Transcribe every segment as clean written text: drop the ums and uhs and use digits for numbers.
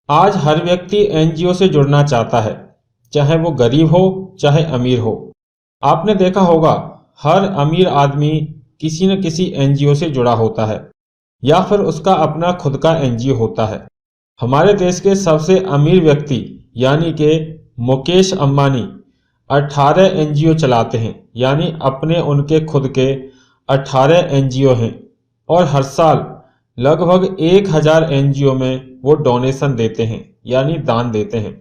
आज हर व्यक्ति एनजीओ से जुड़ना चाहता है, चाहे वो गरीब हो चाहे अमीर हो। आपने देखा होगा हर अमीर आदमी किसी न किसी एनजीओ से जुड़ा होता है या फिर उसका अपना खुद का एनजीओ होता है। हमारे देश के सबसे अमीर व्यक्ति यानी कि मुकेश अंबानी 18 एनजीओ चलाते हैं, यानी अपने उनके खुद के 18 एनजीओ हैं और हर साल लगभग 1000 एनजीओ में वो डोनेशन देते हैं यानी दान देते हैं।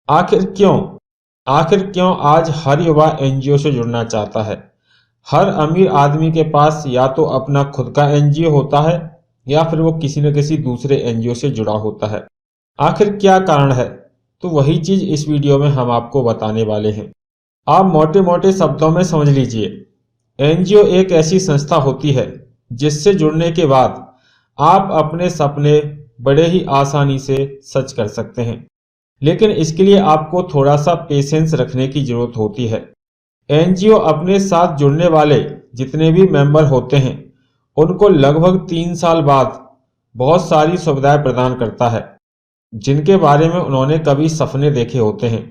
आखिर क्यों आज हर युवा एनजीओ से जुड़ना चाहता है? हर अमीर आदमी के पास या तो अपना खुद का एनजीओ होता है या फिर वो किसी न किसी दूसरे एनजीओ से जुड़ा होता है। आखिर क्या कारण है? तो वही चीज इस वीडियो में हम आपको बताने वाले हैं। आप मोटे मोटे शब्दों में समझ लीजिए, एनजीओ एक ऐसी संस्था होती है जिससे जुड़ने के बाद आप अपने सपने बड़े ही आसानी से सच कर सकते हैं, लेकिन इसके लिए आपको थोड़ा सा पेशेंस रखने की जरूरत होती है। एनजीओ अपने साथ जुड़ने वाले जितने भी मेंबर होते हैं उनको लगभग 3 साल बाद बहुत सारी सुविधाएं प्रदान करता है जिनके बारे में उन्होंने कभी सपने देखे होते हैं,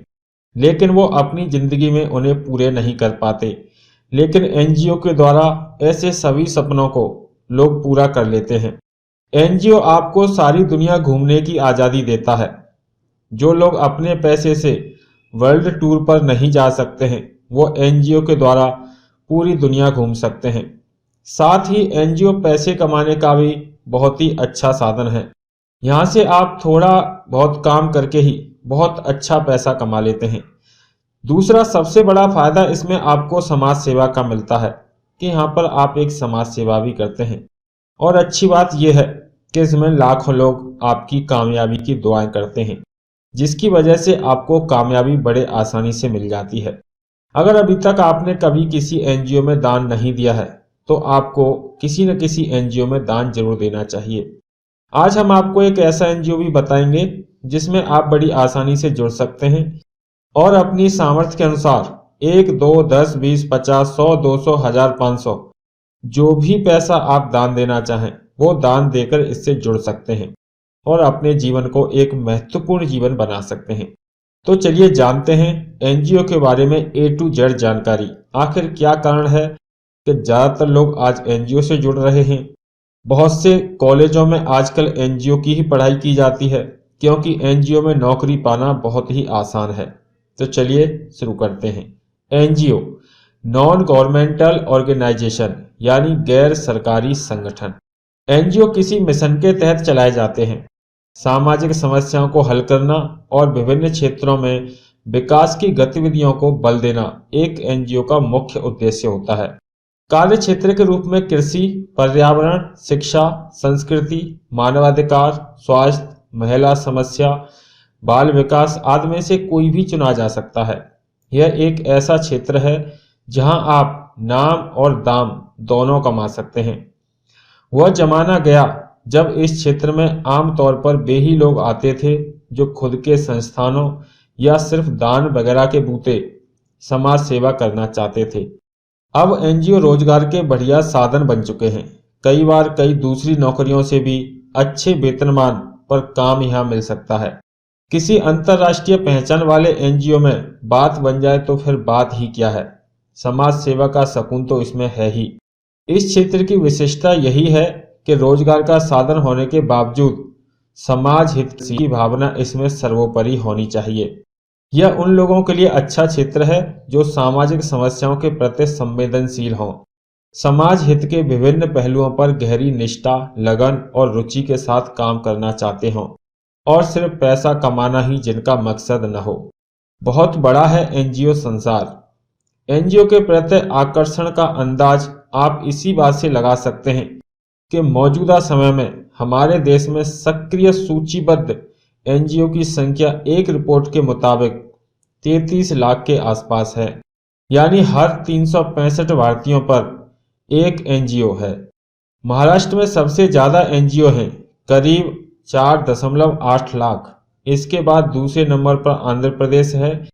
लेकिन वो अपनी जिंदगी में उन्हें पूरे नहीं कर पाते। लेकिन एनजीओ के द्वारा ऐसे सभी सपनों को लोग पूरा कर लेते हैं। एनजीओ आपको सारी दुनिया घूमने की आज़ादी देता है। जो लोग अपने पैसे से वर्ल्ड टूर पर नहीं जा सकते हैं वो एनजीओ के द्वारा पूरी दुनिया घूम सकते हैं। साथ ही एनजीओ पैसे कमाने का भी बहुत ही अच्छा साधन है। यहाँ से आप थोड़ा बहुत काम करके ही बहुत अच्छा पैसा कमा लेते हैं। दूसरा सबसे बड़ा फायदा इसमें आपको समाज सेवा का मिलता है कि यहाँ पर आप एक समाज सेवा भी करते हैं। और अच्छी बात यह है कि इसमें लाखों लोग आपकी कामयाबी की दुआएं करते हैं, जिसकी वजह से आपको कामयाबी बड़े आसानी से मिल जाती है। अगर अभी तक आपने कभी किसी एनजीओ में दान नहीं दिया है तो आपको किसी न किसी एनजीओ में दान जरूर देना चाहिए। आज हम आपको एक ऐसा एनजीओ भी बताएंगे जिसमें आप बड़ी आसानी से जुड़ सकते हैं और अपनी सामर्थ्य के अनुसार 1, 2, 10, 20, 50, 100, 200, 1000, 500 जो भी पैसा आप दान देना चाहें वो दान देकर इससे जुड़ सकते हैं और अपने जीवन को एक महत्वपूर्ण जीवन बना सकते हैं। तो चलिए जानते हैं एनजीओ के बारे में A to Z जानकारी। आखिर क्या कारण है कि ज्यादातर लोग आज एनजीओ से जुड़ रहे हैं? बहुत से कॉलेजों में आजकल एनजीओ की ही पढ़ाई की जाती है क्योंकि एनजीओ में नौकरी पाना बहुत ही आसान है। तो चलिए शुरू करते हैं। एनजीओ नॉन गवर्नमेंटल ऑर्गेनाइजेशन यानी गैर सरकारी संगठन। एनजीओ किसी मिशन के तहत चलाए जाते हैं। सामाजिक समस्याओं को हल करना और विभिन्न क्षेत्रों में विकास की गतिविधियों को बल देना एक एनजीओ का मुख्य उद्देश्य होता है। कार्य क्षेत्र के रूप में कृषि, पर्यावरण, शिक्षा, संस्कृति, मानवाधिकार, स्वास्थ्य, महिला समस्या, बाल विकास आदि में से कोई भी चुना जा सकता है। यह एक ऐसा क्षेत्र है जहां आप नाम और दाम दोनों कमा सकते हैं। वह जमाना गया जब इस क्षेत्र में आमतौर पर वे ही लोग आते थे जो खुद के संस्थानों या सिर्फ दान वगैरह के बूते समाज सेवा करना चाहते थे। अब एनजीओ रोजगार के बढ़िया साधन बन चुके हैं। कई बार कई दूसरी नौकरियों से भी अच्छे वेतनमान पर काम यहाँ मिल सकता है। किसी अंतर्राष्ट्रीय पहचान वाले एनजीओ में बात बन जाए तो फिर बात ही क्या है। समाज सेवा का सुकून तो इसमें है ही। इस क्षेत्र की विशेषता यही है कि रोजगार का साधन होने के बावजूद समाज हित की भावना इसमें सर्वोपरि होनी चाहिए। यह उन लोगों के लिए अच्छा क्षेत्र है जो सामाजिक समस्याओं के प्रति संवेदनशील हों, समाज हित के विभिन्न पहलुओं पर गहरी निष्ठा, लगन और रुचि के साथ काम करना चाहते हों और सिर्फ पैसा कमाना ही जिनका मकसद न हो। बहुत बड़ा है एनजीओ संसार। एनजीओ के प्रति आकर्षण का अंदाज आप इसी बात से लगा सकते हैं कि मौजूदा समय में हमारे देश में सक्रिय सूचीबद्ध एनजीओ की संख्या एक रिपोर्ट के मुताबिक 33 लाख के आसपास है, यानी हर 365 भारतीयों पर एक एनजीओ है। महाराष्ट्र में सबसे ज्यादा एनजीओ हैं, करीब 4.8 लाख। इसके बाद दूसरे नंबर पर आंध्र प्रदेश है,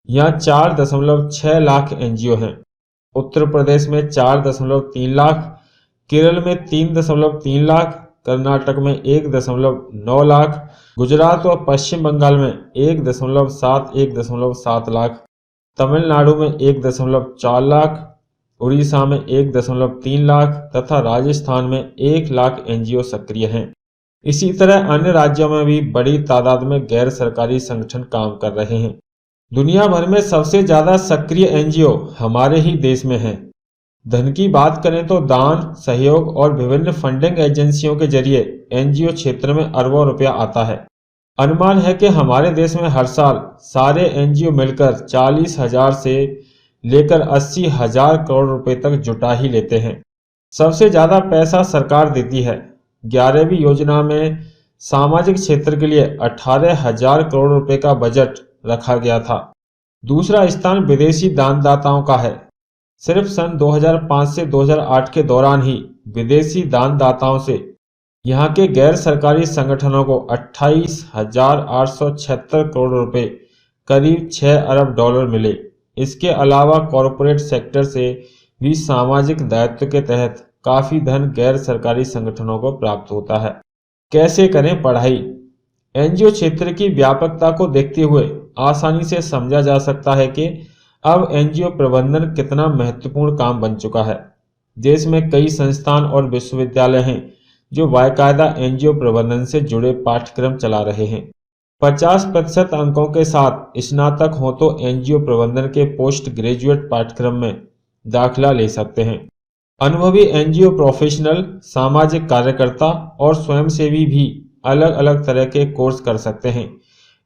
यहाँ 4.6 लाख एनजीओ हैं। उत्तर प्रदेश में 4.3 लाख, केरल में 3.3 लाख, कर्नाटक में 1.9 लाख, गुजरात और पश्चिम बंगाल में 1.7 लाख, तमिलनाडु में 1.4 लाख, उड़ीसा में 1.3 लाख तथा राजस्थान में 1 लाख एनजीओ सक्रिय हैं। इसी तरह अन्य राज्यों में भी बड़ी तादाद में गैर सरकारी संगठन काम कर रहे हैं। दुनिया भर में सबसे ज्यादा सक्रिय एनजीओ हमारे ही देश में हैं। धन की बात करें तो दान, सहयोग और विभिन्न फंडिंग एजेंसियों के जरिए एनजीओ क्षेत्र में अरबों रुपया आता है। अनुमान है कि हमारे देश में हर साल सारे एनजीओ मिलकर 40,000 से लेकर 80,000 करोड़ रुपए तक जुटा ही लेते हैं। सबसे ज्यादा पैसा सरकार देती है। 11वीं योजना में सामाजिक क्षेत्र के लिए 18,000 करोड़ रुपए का बजट रखा गया था। दूसरा स्थान विदेशी दानदाताओं का है। सिर्फ सन 2005 से 2008 के दौरान ही विदेशी दानदाताओं से यहाँ के गैर सरकारी संगठनों को 28,876 करोड़ रुपए, करीब 6 अरब डॉलर मिले। इसके अलावा कॉरपोरेट सेक्टर से भी सामाजिक दायित्व के तहत काफी धन गैर सरकारी संगठनों को प्राप्त होता है। कैसे करें पढ़ाई? एनजीओ क्षेत्र की व्यापकता को देखते हुए आसानी से समझा जा सकता है कि अब एनजीओ प्रबंधन कितना महत्वपूर्ण काम बन चुका है। देश में कई संस्थान और विश्वविद्यालय हैं जो बाकायदा एनजीओ प्रबंधन से जुड़े पाठ्यक्रम चला रहे हैं। 50% अंकों के साथ स्नातक हो तो एनजीओ प्रबंधन के पोस्ट ग्रेजुएट पाठ्यक्रम में दाखिला ले सकते हैं। अनुभवी एनजीओ प्रोफेशनल, सामाजिक कार्यकर्ता और स्वयंसेवी भी अलग अलग तरह के कोर्स कर सकते हैं।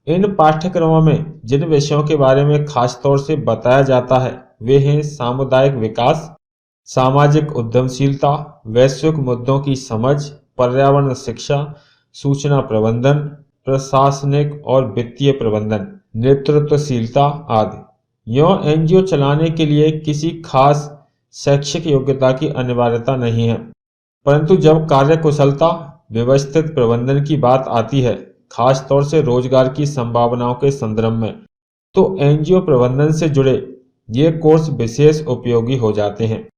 इन पाठ्यक्रमों में जिन विषयों के बारे में खास तौर से बताया जाता है वे हैं सामुदायिक विकास, सामाजिक उद्यमशीलता, वैश्विक मुद्दों की समझ, पर्यावरण शिक्षा, सूचना प्रबंधन, प्रशासनिक और वित्तीय प्रबंधन, नेतृत्वशीलता आदि। यूं एनजीओ चलाने के लिए किसी खास शैक्षिक योग्यता की अनिवार्यता नहीं है, परंतु जब कार्यकुशलता, व्यवस्थित प्रबंधन की बात आती है, खास तौर से रोजगार की संभावनाओं के संदर्भ में, तो एनजीओ प्रबंधन से जुड़े ये कोर्स विशेष उपयोगी हो जाते हैं।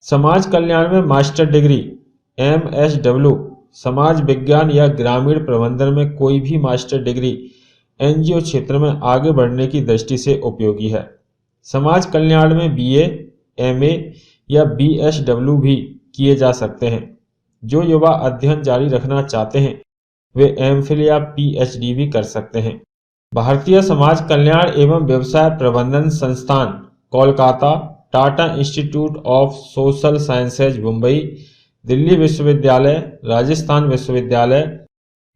समाज कल्याण में मास्टर डिग्री, एमएसडब्ल्यू, समाज विज्ञान या ग्रामीण प्रबंधन में कोई भी मास्टर डिग्री एनजीओ क्षेत्र में आगे बढ़ने की दृष्टि से उपयोगी है। समाज कल्याण में बीए, एमए या बीएसडब्ल्यू भी किए जा सकते हैं। जो युवा अध्ययन जारी रखना चाहते हैं वे एमफिल या पीएचडी भी कर सकते हैं। भारतीय समाज कल्याण एवं व्यवसाय प्रबंधन संस्थान Kolkata, Tata institute of social sciences Mumbai, Delhi विश्वविद्यालय, राजस्थान विश्वविद्यालय,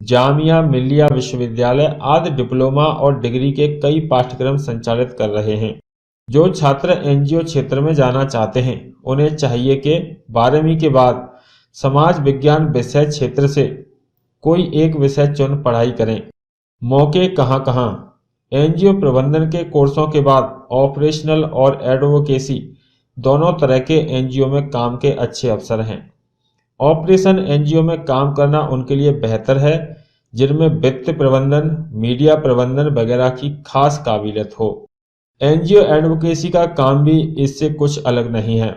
जामिया मिल्लिया विश्वविद्यालय आदि डिप्लोमा और डिग्री के कई पाठ्यक्रम संचालित कर रहे हैं। जो छात्र एनजीओ क्षेत्र में जाना चाहते हैं उन्हें चाहिए कि 12वीं के बाद समाज विज्ञान विषय क्षेत्र से कोई एक विषय चुन पढ़ाई करें। मौके कहाँ कहाँ? एनजीओ प्रबंधन के कोर्सों के बाद ऑपरेशनल और एडवोकेसी दोनों तरह के एनजीओ में काम के अच्छे अवसर हैं। ऑपरेशन एनजीओ में काम करना उनके लिए बेहतर है जिनमें वित्त प्रबंधन, मीडिया प्रबंधन वगैरह की खास काबिलियत हो। एनजीओ एडवोकेसी का काम भी इससे कुछ अलग नहीं है,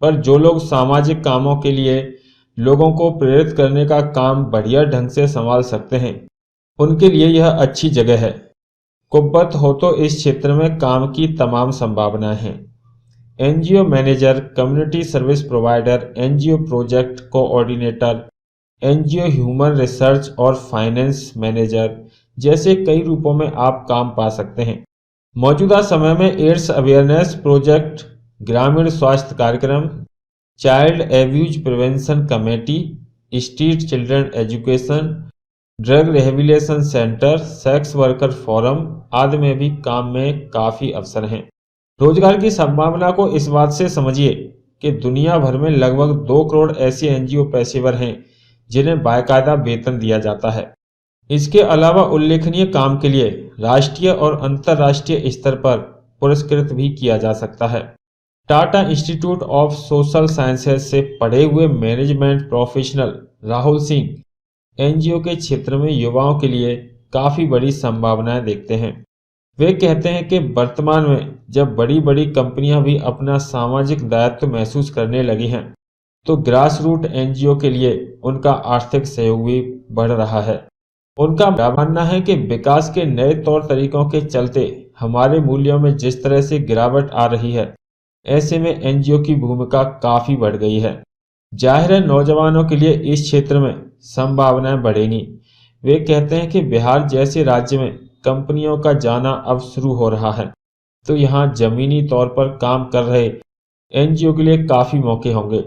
पर जो लोग सामाजिक कामों के लिए लोगों को प्रेरित करने का काम बढ़िया ढंग से संभाल सकते हैं उनके लिए यह अच्छी जगह है। कुव्वत हो तो इस क्षेत्र में काम की तमाम संभावनाएं हैं। NGO manager, community service provider, NGO project coordinator, NGO human research और फाइनेंस मैनेजर जैसे कई रूपों में आप काम पा सकते हैं। मौजूदा समय में एड्स अवेयरनेस प्रोजेक्ट, ग्रामीण स्वास्थ्य कार्यक्रम, child abuse prevention committee, street children education, drug rehabilitation centre, sex worker forum आदि में भी काम में काफ़ी अवसर हैं। रोजगार की संभावना को इस बात से समझिए कि दुनिया भर में लगभग 2 करोड़ ऐसे एनजीओ पेशेवर हैं जिन्हें बाकायदा वेतन दिया जाता है। इसके अलावा उल्लेखनीय काम के लिए राष्ट्रीय और अंतर्राष्ट्रीय स्तर पर पुरस्कृत भी किया जा सकता है। Tata institute of social sciences से पढ़े हुए management professional Rahul Singh NGO के क्षेत्र में युवाओं के लिए काफ़ी बड़ी संभावनाएं देखते हैं। वे कहते हैं कि वर्तमान में जब बड़ी बड़ी कंपनियां भी अपना सामाजिक दायित्व महसूस करने लगी हैं तो ग्रास रूट एनजीओ के लिए उनका आर्थिक सहयोग भी बढ़ रहा है। उनका मानना है कि विकास के नए तौर तरीकों के चलते हमारे मूल्यों में जिस तरह से गिरावट आ रही है, ऐसे में एनजीओ की भूमिका काफी बढ़ गई है। जाहिर है नौजवानों के लिए इस क्षेत्र में संभावनाएं बढ़ेंगी। वे कहते हैं कि बिहार जैसे राज्य में कंपनियों का जाना अब शुरू हो रहा है, तो यहाँ जमीनी तौर पर काम कर रहे एनजीओ के लिए काफी मौके होंगे।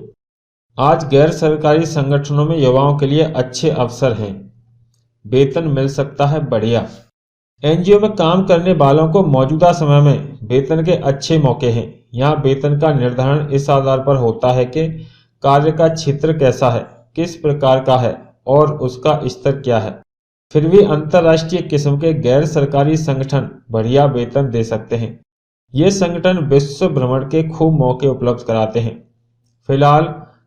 आज गैर सरकारी संगठनों में युवाओं के लिए अच्छे अवसर हैं, वेतन मिल सकता है बढ़िया। एनजीओ में काम करने वालों को मौजूदा समय में वेतन के अच्छे मौके हैं। यहाँ वेतन का निर्धारण इस आधार पर होता है कि कार्य का क्षेत्र कैसा है, किस प्रकार का है और उसका स्तर क्या है। फिर भी अंतर्राष्ट्रीय किस्म के गैर सरकारी संगठन बढ़िया वेतन दे सकते हैं। ये संगठन विश्व भ्रमण के खूब मौके उपलब्ध कराते हैं। फिलहाल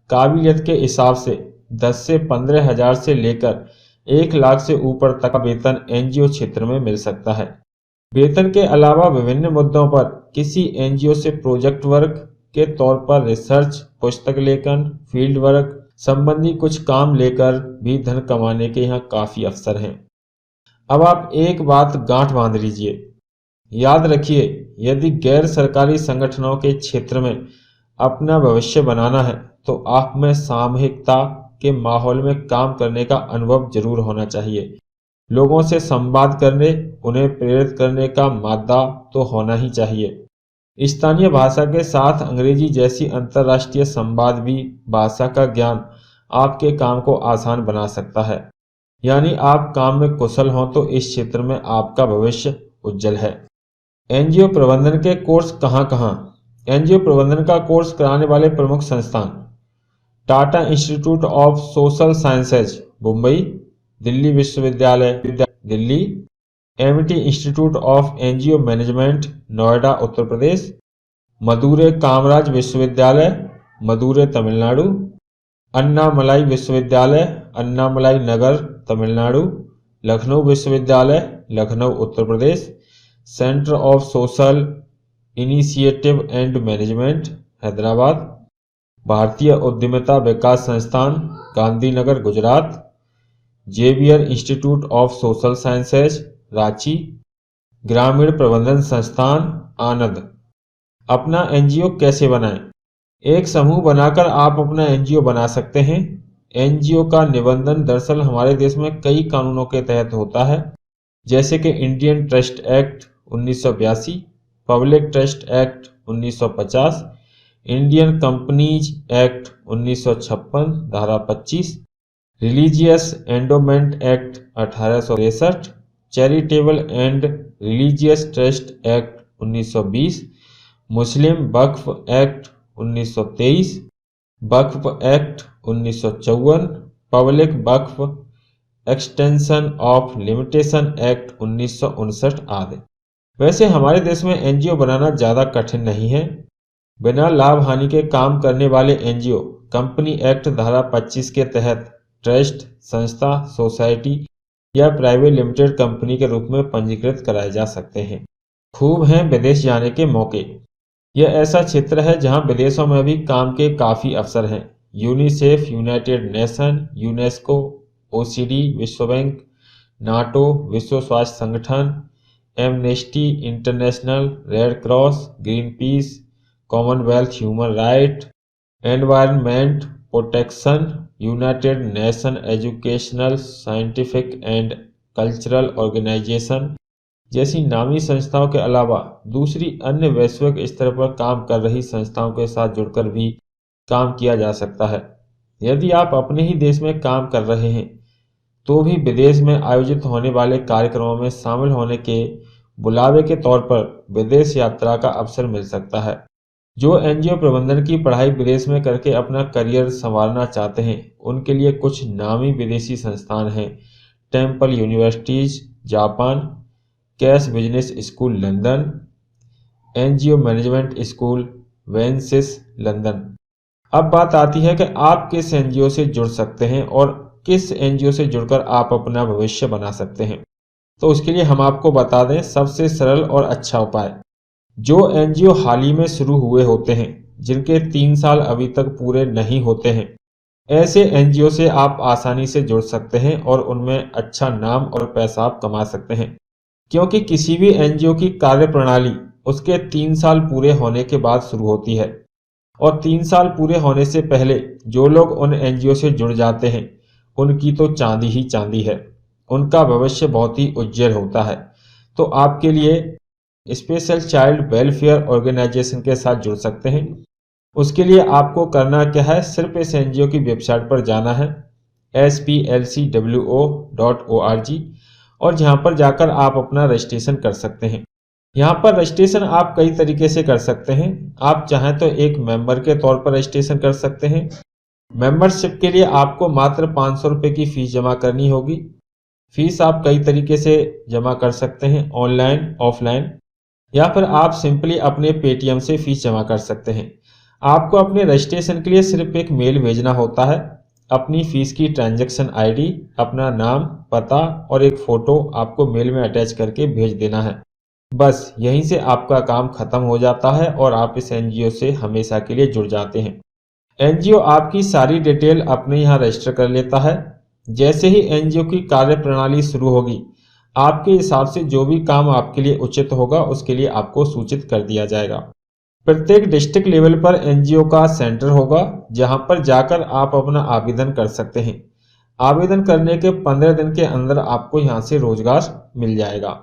काबिलियत के हिसाब से 10 से 15 हजार से लेकर 1 लाख से ऊपर तक का वेतन एनजीओ क्षेत्र में मिल सकता है। वेतन के अलावा विभिन्न मुद्दों पर किसी एनजीओ से प्रोजेक्ट वर्क के तौर पर रिसर्च, पुस्तक लेखन, फील्ड वर्क संबंधी कुछ काम लेकर भी धन कमाने के यहाँ काफी अवसर हैं। अब आप एक बात गांठ बांध लीजिए, याद रखिए, यदि गैर सरकारी संगठनों के क्षेत्र में अपना भविष्य बनाना है तो आप में सामूहिकता के माहौल में काम करने का अनुभव जरूर होना चाहिए। लोगों से संवाद करने, उन्हें प्रेरित करने का मादा तो होना ही चाहिए। स्थानीय भाषा के साथ अंग्रेजी जैसी अंतर्राष्ट्रीय संवाद भी भाषा का ज्ञान आपके काम को आसान बना सकता है। यानी आप काम में कुशल हों तो इस क्षेत्र में आपका भविष्य उज्जवल है। एनजीओ प्रबंधन के कोर्स कहाँ? एनजीओ प्रबंधन का कोर्स कराने वाले प्रमुख संस्थान: Tata institute of social sciences Mumbai, Delhi विश्वविद्यालय Delhi, Amity institute of NGO management Noida Uttar Pradesh, Madurai Kamaraj विश्वविद्यालय मदुरै तमिलनाडु, अन्नामलाई विश्वविद्यालय अन्नामलाई नगर तमिलनाडु, लखनऊ विश्वविद्यालय Lucknow Uttar Pradesh, centre of social initiative and management Hyderabad, भारतीय उद्यमिता विकास संस्थान Gandhinagar Gujarat, Xavier institute of social sciences Ranchi, ग्रामीण प्रबंधन संस्थान आनंद। अपना एनजीओ कैसे बनाएं? एक समूह बनाकर आप अपना एनजीओ बना सकते हैं। एनजीओ का निबंधन दरअसल हमारे देश में कई कानूनों के तहत होता है, जैसे कि Indian trust act 1982, public trust act 1950, Indian companies act 1956 धारा 25, religious endowment act 1863, charitable and religious trust act 1920, Muslim Waqf act 1923, Waqf act 1954, public Waqf extension of limitation act 1959 आदि। वैसे हमारे देश में एनजीओ बनाना ज़्यादा कठिन नहीं है। बिना लाभ हानि के काम करने वाले एनजीओ कंपनी एक्ट धारा 25 के तहत ट्रस्ट, संस्था, सोसाइटी या प्राइवेट लिमिटेड कंपनी के रूप में पंजीकृत कराए जा सकते हैं। खूब हैं विदेश जाने के मौके। यह ऐसा क्षेत्र है जहां विदेशों में भी काम के काफ़ी अवसर हैं। UNICEF, United Nation, UNESCO, OCD, विश्व बैंक, नाटो, विश्व स्वास्थ्य संगठन, Amnesty International, Red Cross, Greenpeace, Commonwealth Human Right, Environment Protection, United Nation Educational, Scientific and Cultural Organisation जैसी नामी संस्थाओं के अलावा दूसरी अन्य वैश्विक स्तर पर काम कर रही संस्थाओं के साथ जुड़कर भी काम किया जा सकता है। यदि आप अपने ही देश में काम कर रहे हैं तो भी विदेश में आयोजित होने वाले कार्यक्रमों में शामिल होने के बुलावे के तौर पर विदेश यात्रा का अवसर मिल सकता है। जो एनजीओ प्रबंधन की पढ़ाई विदेश में करके अपना करियर संवारना चाहते हैं, उनके लिए कुछ नामी विदेशी संस्थान हैं: Temple universities Japan, Cass business school London, NGO management school वेंसिस लंदन। अब बात आती है कि आप किस एनजीओ से जुड़ सकते हैं और किस एनजीओ से जुड़कर आप अपना भविष्य बना सकते हैं। तो उसके लिए हम आपको बता दें सबसे सरल और अच्छा उपाय। जो एनजीओ हाल ही में शुरू हुए होते हैं जिनके 3 साल अभी तक पूरे नहीं होते हैं। ऐसे एनजीओ से आप आसानी से जुड़ सकते हैं और उनमें अच्छा नाम और पैसा आप कमा सकते हैं, क्योंकि किसी भी एनजीओ की कार्यप्रणाली उसके 3 साल पूरे होने के बाद शुरू होती है और 3 साल पूरे होने से पहले जो लोग उन एनजीओ से जुड़ जाते हैं उनकी तो चांदी ही चांदी है, उनका भविष्य बहुत ही उज्जवल होता है। तो आपके लिए स्पेशल चाइल्ड वेलफेयर ऑर्गेनाइजेशन के साथ जुड़ सकते हैं। उसके लिए आपको करना क्या है, सिर्फ इस एनजीओ की वेबसाइट पर जाना है splcwo.org और जहां पर जाकर आप अपना रजिस्ट्रेशन कर सकते हैं। यहाँ पर रजिस्ट्रेशन आप कई तरीके से कर सकते हैं। आप चाहें तो एक मेंबर के तौर पर रजिस्ट्रेशन कर सकते हैं। मेंबरशिप के लिए आपको मात्र 500 रुपये की फीस जमा करनी होगी। फीस आप कई तरीके से जमा कर सकते हैं, ऑनलाइन, ऑफलाइन, या फिर आप सिंपली अपने पेटीएम से फीस जमा कर सकते हैं। आपको अपने रजिस्ट्रेशन के लिए सिर्फ एक मेल भेजना होता है। अपनी फीस की ट्रांजैक्शन आईडी, अपना नाम, पता और एक फ़ोटो आपको मेल में अटैच करके भेज देना है। बस यहीं से आपका काम खत्म हो जाता है और आप इस एनजीओ से हमेशा के लिए जुड़ जाते हैं। एनजीओ आपकी सारी डिटेल अपने यहाँ रजिस्टर कर लेता है। जैसे ही एनजीओ की कार्यप्रणाली शुरू होगी, आपके हिसाब से जो भी काम आपके लिए उचित होगा उसके लिए आपको सूचित कर दिया जाएगा। प्रत्येक डिस्ट्रिक्ट लेवल पर एनजीओ का सेंटर होगा, जहां पर जाकर आप अपना आवेदन कर सकते हैं। आवेदन करने के 15 दिन के अंदर आपको यहां से रोजगार मिल जाएगा।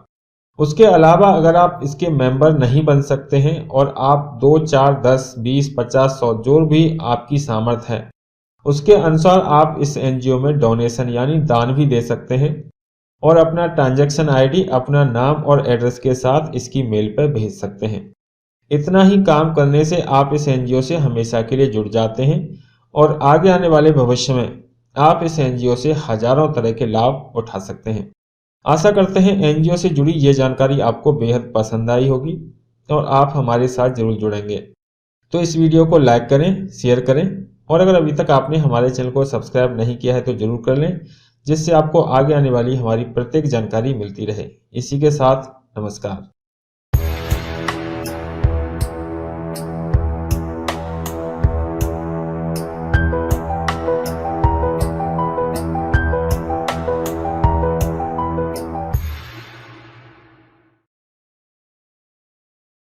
उसके अलावा अगर आप इसके मेंबर नहीं बन सकते हैं और आप 2, 4, 10, 20, 50, 100 जो भी आपकी सामर्थ्य है उसके अनुसार आप इस एनजीओ में डोनेशन यानी दान भी दे सकते हैं और अपना ट्रांजैक्शन आईडी, अपना नाम और एड्रेस के साथ इसकी मेल पर भेज सकते हैं। इतना ही काम करने से आप इस एनजीओ से हमेशा के लिए जुड़ जाते हैं और आगे आने वाले भविष्य में आप इस एनजीओ से हजारों तरह के लाभ उठा सकते हैं। आशा करते हैं एनजीओ से जुड़ी ये जानकारी आपको बेहद पसंद आई होगी और आप हमारे साथ जरूर जुड़ेंगे। तो इस वीडियो को लाइक करें, शेयर करें और अगर अभी तक आपने हमारे चैनल को सब्सक्राइब नहीं किया है तो जरूर कर लें, जिससे आपको आगे आने वाली हमारी प्रत्येक जानकारी मिलती रहे। इसी के साथ नमस्कार।